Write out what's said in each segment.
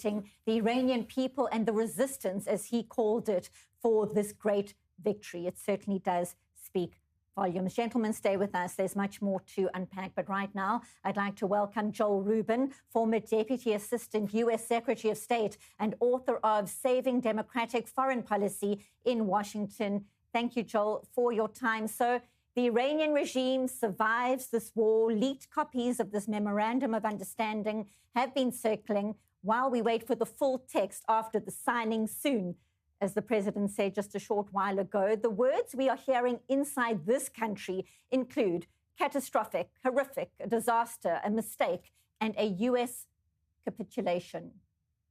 the Iranian people and the resistance, as he called it, for this great victory. It certainly does speak volumes. Gentlemen, stay with us. There's much more to unpack. But right now, I'd like to welcome Joel Rubin, former Deputy Assistant U.S. Secretary of State and author of Saving Democratic Foreign Policy in Washington. Thank you, Joel, for your time. So the Iranian regime survives this war. Leaked copies of this memorandum of understanding have been circling while we wait for the full text after the signing soon. As the president said just a short while ago, the words we are hearing inside this country include catastrophic, horrific, a disaster, a mistake, and a U.S. capitulation.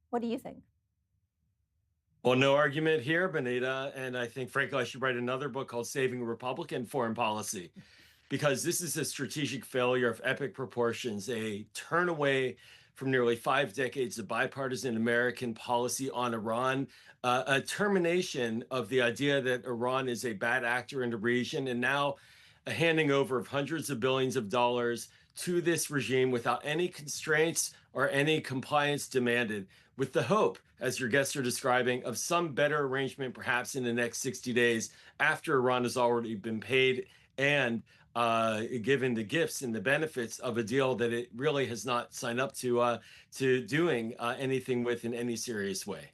What do you think? Well, no argument here, Benita. And I think, frankly, I should write another book called Saving Republican Foreign Policy, because this is a strategic failure of epic proportions, a turn away from nearly 5 decades of bipartisan American policy on Iran, a termination of the idea that Iran is a bad actor in the region, and now a handing over of hundreds of billions of dollars to this regime without any constraints or any compliance demanded, with the hope, as your guests are describing, of some better arrangement perhaps in the next 60 days after Iran has already been paid and given the gifts and the benefits of a deal that it really has not signed up to doing anything with in any serious way.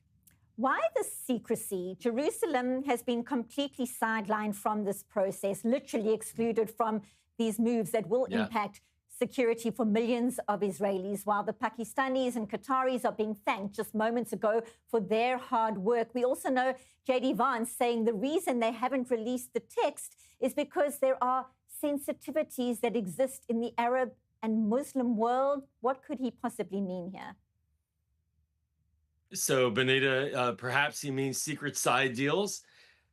Why the secrecy? Jerusalem has been completely sidelined from this process, literally excluded from these moves that will impact security for millions of Israelis, while the Pakistanis and Qataris are being thanked just moments ago for their hard work. We also know J.D. Vance saying the reason they haven't released the text is because there are sensitivities that exist in the Arab and Muslim world. What could he possibly mean here? So, Benita, perhaps he means secret side deals.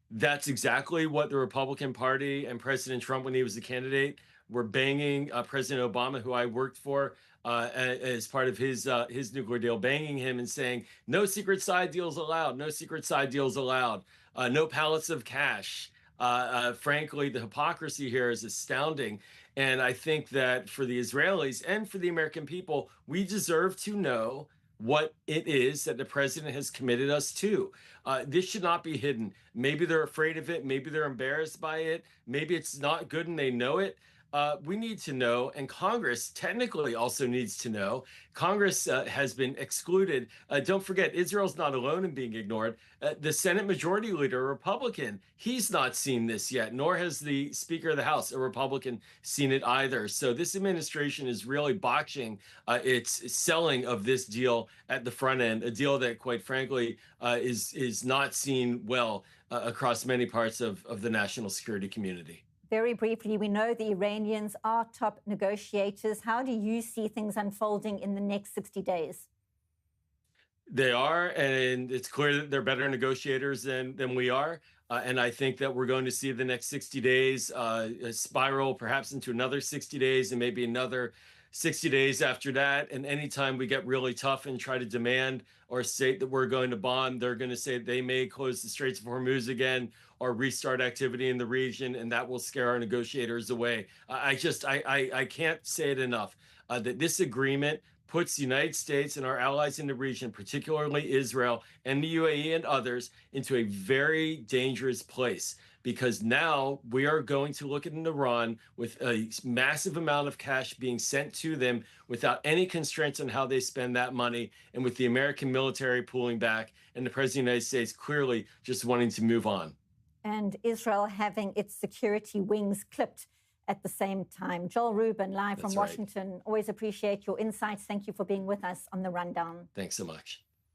That's exactly what the Republican Party and President Trump, when he was a candidate, were banging President Obama, who I worked for as part of his nuclear deal, banging him and saying, no secret side deals allowed, no secret side deals allowed, no pallets of cash. Frankly, the hypocrisy here is astounding. And I think that for the Israelis and for the American people, we deserve to know what it is that the president has committed us to. This should not be hidden. Maybe they're afraid of it. Maybe they're embarrassed by it. Maybe it's not good and they know it. We need to know, and Congress technically also needs to know. Congress has been excluded. Don't forget, Israel's not alone in being ignored. The Senate Majority Leader, a Republican, he's not seen this yet, nor has the Speaker of the House, a Republican, seen it either. So this administration is really botching its selling of this deal at the front end, a deal that, quite frankly, is not seen well across many parts of the national security community. Very briefly, we know the Iranians are top negotiators. How do you see things unfolding in the next 60 days? They are, and it's clear that they're better negotiators than we are. And I think that we're going to see the next 60 days spiral perhaps into another 60 days and maybe another 60 days after that. And anytime we get really tough and try to demand or state that we're going to bomb, they're going to say they may close the Straits of Hormuz again or restart activity in the region, and that will scare our negotiators away. I can't say it enough that this agreement puts the United States and our allies in the region, particularly Israel and the UAE and others, into a very dangerous place, because now we are going to look at Iran with a massive amount of cash being sent to them without any constraints on how they spend that money, and with the American military pulling back and the President of the United States clearly just wanting to move on. And Israel having its security wings clipped at the same time. Joel Rubin, live from Washington. Always appreciate your insights. Thank you for being with us on The Rundown. Thanks so much.